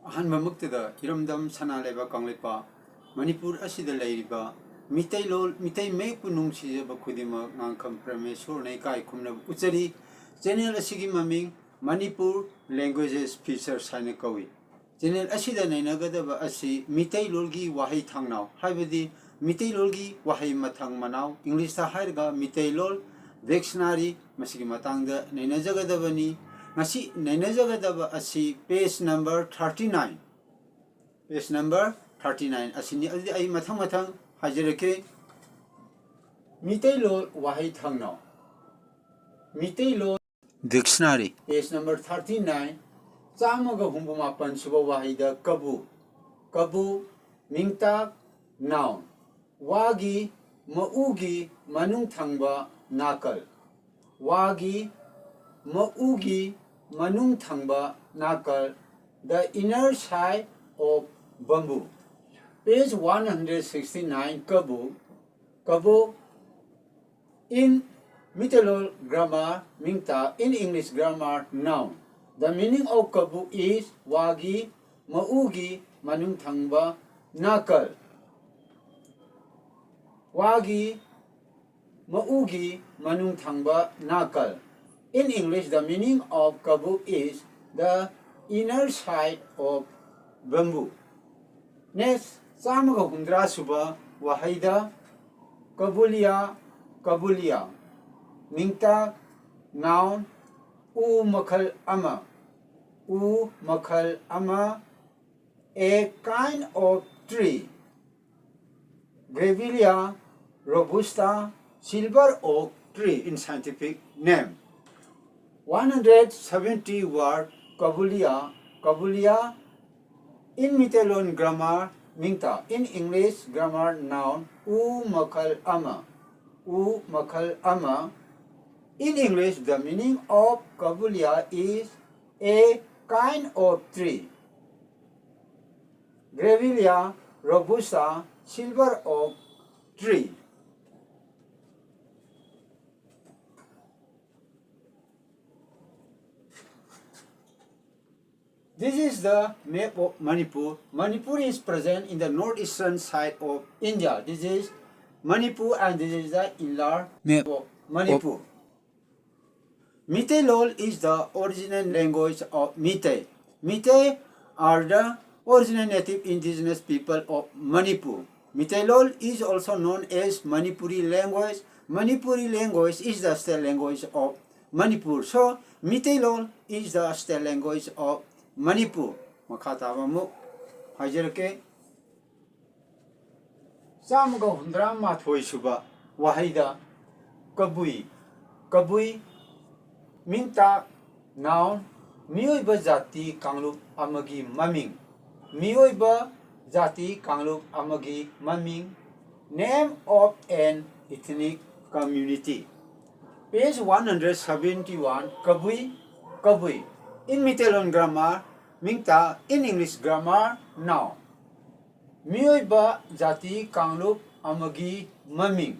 Hanmamuktada Iramdam Sanalaibaak Kangleipaak Manipur asida leiriba Meeteilol Meetei Mayekpu nungsijaba khudima ngangkham Parameswar na ikai khumnaba uchari channel asigi maming Manipur Languages Features haina kawi channel asida nainagadaba asi Meeteilolgi Waaheithangnau haibadi Meeteilolgi Waahei mathang manau English ta hairga Meeteilol Dictionary masigi matangda nainajagadabani ngasi nainajagadaba asi page number 39 page number 39 asini ai mathang mathang hajareke Meeteilol Waaheithangnau Meeteilol Dictionary page number 39 chamaga humbumapan suba wahida kabu kabu mingtak noun wagi maugi manung thangba nakal wagi maugi manung thangba nakal the inner side of bamboo page 169 kabu kabu in Meeteilol grammar mingta in English grammar noun the meaning of kabu is wagi maugi manung thangba nakal wagi maugi manung thangba nakal. In English, the meaning of kabu is the inner side of bamboo. Next, chamaga humdra suba wahaida kabulia kabulia mingta noun u makhal ama a kind of tree Grevillea robusta silver oak tree in scientific name. 170 word kabulia kabulia in Meeteilol grammar mingta in English grammar noun u makhal ama in English the meaning of kabulia is a kind of tree Grevillea robusta silver oak tree. This is the map of Manipur. Manipur is present in the northeastern side of India. This is Manipur and this is the inland map of Manipur. Meeteilol is the original language of Meetei. Meetei are the original native indigenous people of Manipur. Meeteilol is also known as Manipuri language. Manipuri language is the state language of Manipur. So Meeteilol is the state language of Manipur. Makata mamu hajarke chamaga hundra mathoi suba wahaida kabui kabui mingta noun miyoiba jati kanglup amagi maming miyoiba jati kanglup amagi maming name of an ethnic community page 171 kabui kabui in Meeteilol grammar mingta in English grammar noun miyoiba jati kanglup amagi maming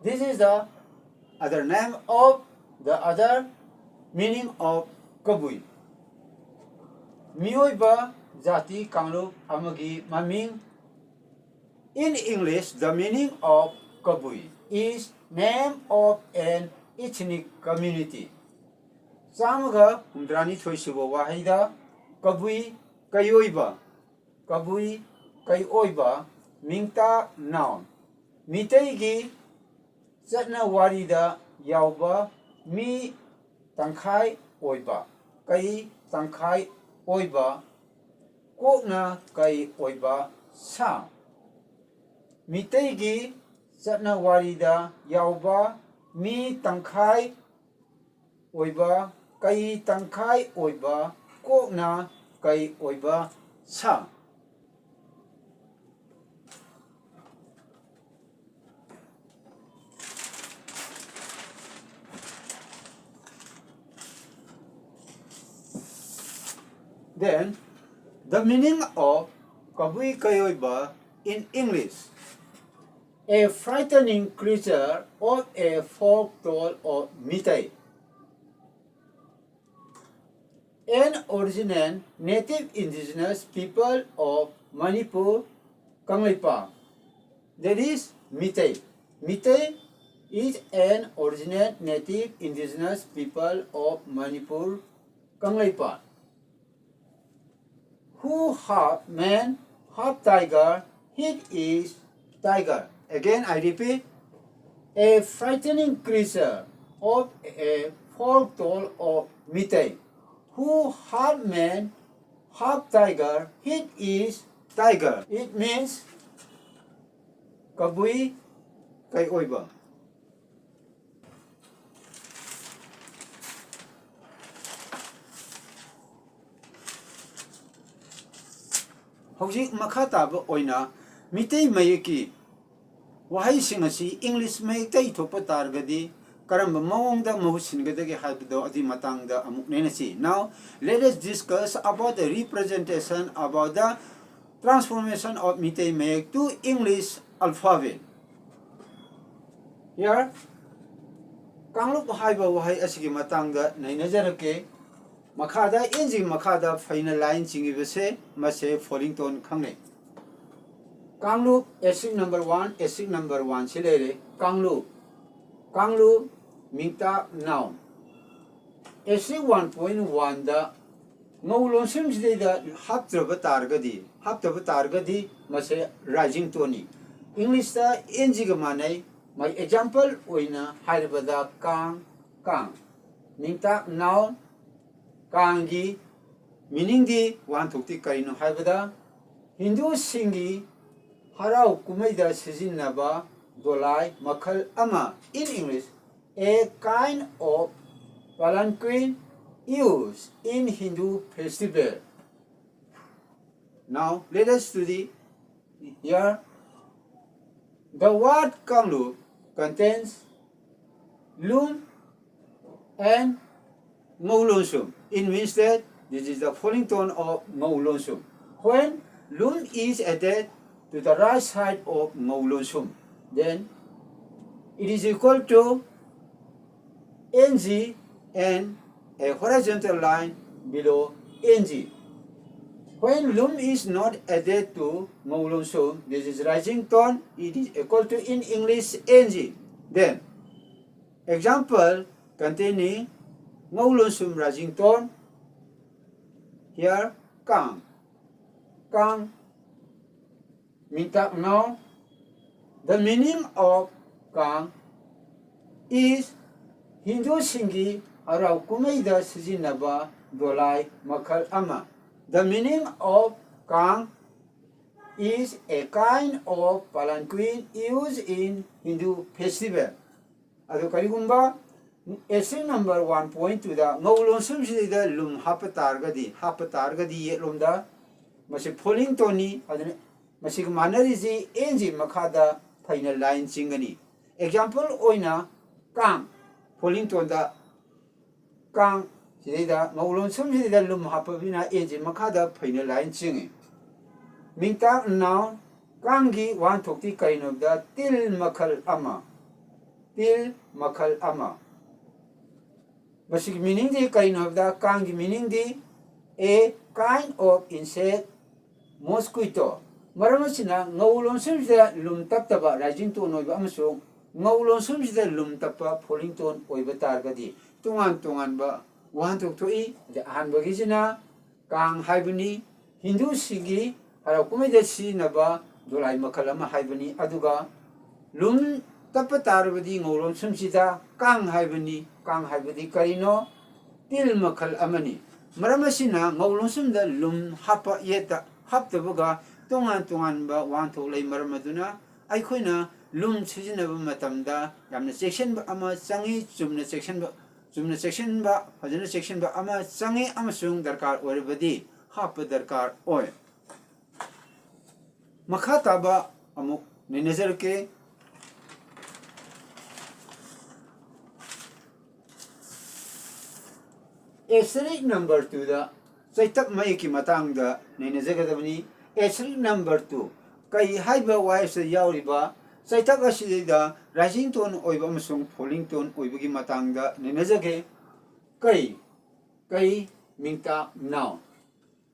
this is the other name of the other meaning of kabui miyoiba jati kanglup amagi maming in English the meaning of kabui is name of an ethnic community. Chamaga humdrani thoisuba wahaida kabui kayoiba mingta noun Meeteigi chatna warida yauba mi tangkhai oiba kai tangkhai oiba kokna kai oiba sa Meeteigi chatna warida yauba mi tangkhai oiba kai tangkhai oiba kokna kai oiba sa Then the meaning of kabui kayoiba in English a frightening creature of a folk tale of Meetei an original native indigenous people of Manipur, KANGLEIPAK. That is Meetei. Meetei is an original native indigenous people of Manipur, KANGLEIPAK, who half man, half tiger. He is tiger. Again, I repeat, a frightening creature of a folktale of Meetei, who half man, half tiger. He is tiger. It means kabui kay oiba. Hojik makha taba oina Meetei mayeki wahai sing asi English mayektai thopa targadi karamba mawongda mahusingadagi haibdo adi matangda amuk nenasi. Now let us discuss about the representation about the transformation of Meetei mayek to English alphabet. Here Kanglup haiba wahai asigi matangda nainajarake makada enjing makada final line chingibase mase falling tone khangne. Kanglup esik number 1 esik number 1 silere Kanglup Kanglup mingta noun esik 1.1 da ngolon simside da haptraba targadi mase rising tone English da enjiga manai my example oina haibada kang mingta noun kangi meaning di one thukti karino haibada Hindu singi harau kumaida sijinnaba dolai makhal ama. In English, a kind of palanquin used in Hindu festival. Now let us study here. The word Kanglup contains lum and Maulonsum. It means that this is the falling tone of Maulonsum. When lum is added to the right side of Maulonsum, then it is equal to NG and a horizontal line below NG. When lum is not added to Maulonsum, this is rising tone, it is equal to in English NG. Then example containing Maulonsum rising tone, here kang minta noun. The meaning of kang is Hindu singi arau kumaida sijinaba dolai makhal ama. The meaning of kang is a kind of palanquin used in Hindu festival. Ado karigumba essay number 1.2 da ngolonsum sida lum hapatargadi yelumda masi falling toni adne masi manariji enji makada final line chingani. Example oina kang falling tone da kang sida ngolonsum sida lum hapabina enji makada final line chingi. Mingta noun kangi one thokti kainov da til makhal ama. Basic meaning di kind of the kangi meaning di a kind of insect mosquito. Maramasina ngolonsum sida lum taptaba rising tone oiba amasung ngolonsum sida lum tappa falling tone oiba targadi tungan ba one thokti the hanbagisina kang haibani Hindu sigi harau kumaida sinaba dolai makhal ama haibani aduga lum tappa tarabadi ngolonsum sida kang haibani karino til makhal amani. Maramasina ngolonsum da lum hapa yeta haptabuga tungan ba wan thoklai maramaduna aikhoina lum sijinaba matamda yamna section ba ama changi chumna section ba fajana section ba ama changi amasung darkar oirabadi hapa darkar oy. Makha taba amuk ninazar ke Esrik number 2 da saitak mai ki matang da nene jagadabani esrik number 2 kai haiba wise yauriba saitak asi da rising tone oiba amasung falling tone oibagi matang da nene jage kai Mingta now.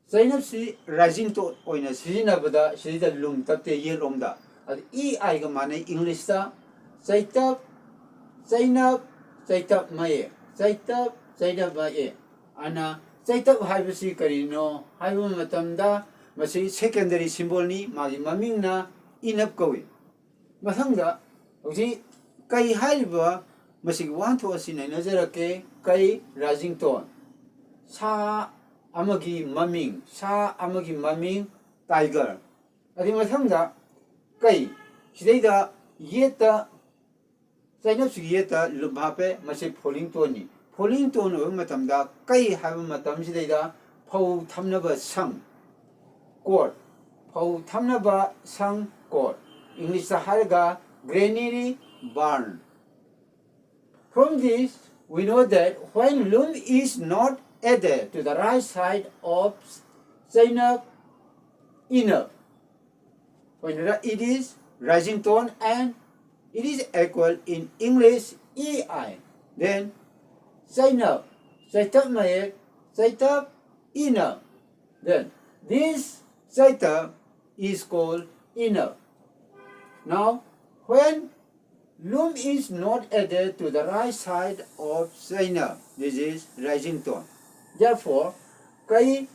Zainab si rising to oina sijina bada sijida lum tapte ye romda. Ad e I ga mane English ta Zainab Zainab Zainab maye Zainab maye ana Zainab haibasi karino haibu matamda masi secondary symbol ni magi maming na inap kawi. Masangda uji kai haiba masi wan to asina nazarake kai rising tone 사 amagi maming tiger adi mathangda kai sidai yeta Zainab si yeta lubhape masi falling tone o matamda kai haiba matam sidai phau thamnaba sang chord phau thamnaba sang chord English ta harga granary barn. From this we know that when lum is not added to the right side of Zainab inner, when it is rising tone and it is equal in English EI, then Zainab maye Zainab inner, then this Zainab is called inner. Now when lum is not added to the right side of Zainab, this is rising tone. Therefore, kai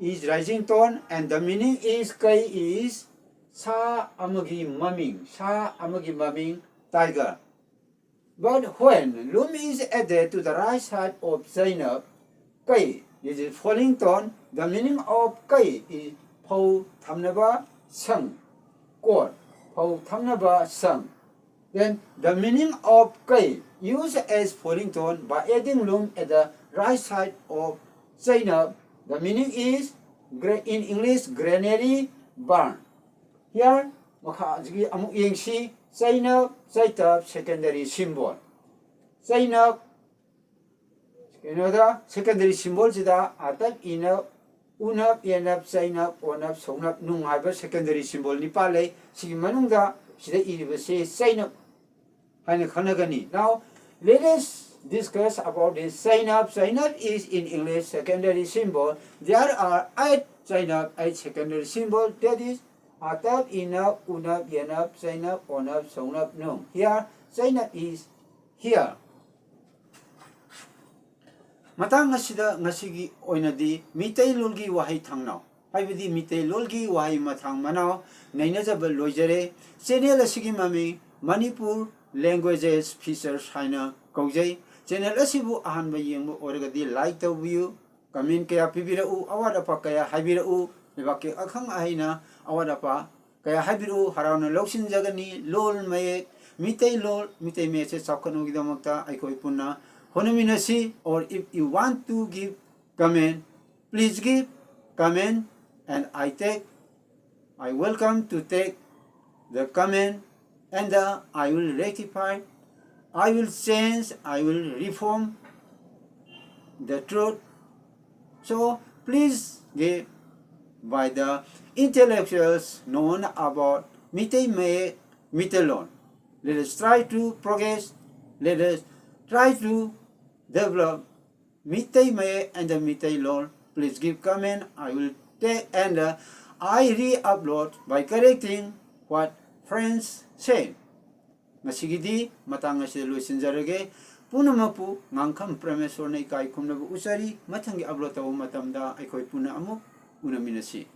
is rising tone and the meaning is kai is sa amagi maming tiger. But when lum is added to the right side of Zainab, kai, this is falling tone, the meaning of kai is phau thamnaba sang, chord, phau thamnaba sang. Then the meaning of kai used as falling tone by adding lum at the right side of Zainab, the meaning is in English granary barn. Here, amuk yengsi Zainab secondary symbol. Zainab secondary symbol sida atap inap unap yenap Zainab onap sonap nung haiba secondary symbol ni pale sigi manungda sida iribase Zainab haina khanagani. Now let us discuss about this Zainab. Zainab is in English secondary symbol. There are 8 Zainab, 8 secondary symbol. That is atap, inap, unap, yanap, Zainab, onap, sonap, nung. Here Zainab is here. Matang ngasida ngasigi oinadi Meeteilol Waaheithangnau. Haibadi Meeteilol Waaheithangnau manau nainajaba loijare. Channel asigi mami Manipur languages features haina kaujai. Channel asibu ahanba yengmu oragadi like tawbiu comment kaya pibirau awadapa kaya haibirau lebake akhang ahina awadapa kaya habiru harauna loksin jagani lol mayek Meeteilol Meetei message sakano gidamakta aikoi punna honominasi. Or if you want to give comment, please give comment and I welcome to take the comment and I will rectify, I will change, I will reform the truth. So please give by the intellectuals known about Meeteilol. Let us try to progress. Let us try to develop Meetei and the Meeteilol. Please give comment. I will take and I re-upload by correcting what friends say. Masigidi matanga sila luisinjarage punamapu ngangkam premesor na ikai kumnabu usari matangi upload tawo matamda ay koy puna amuk unaminasi.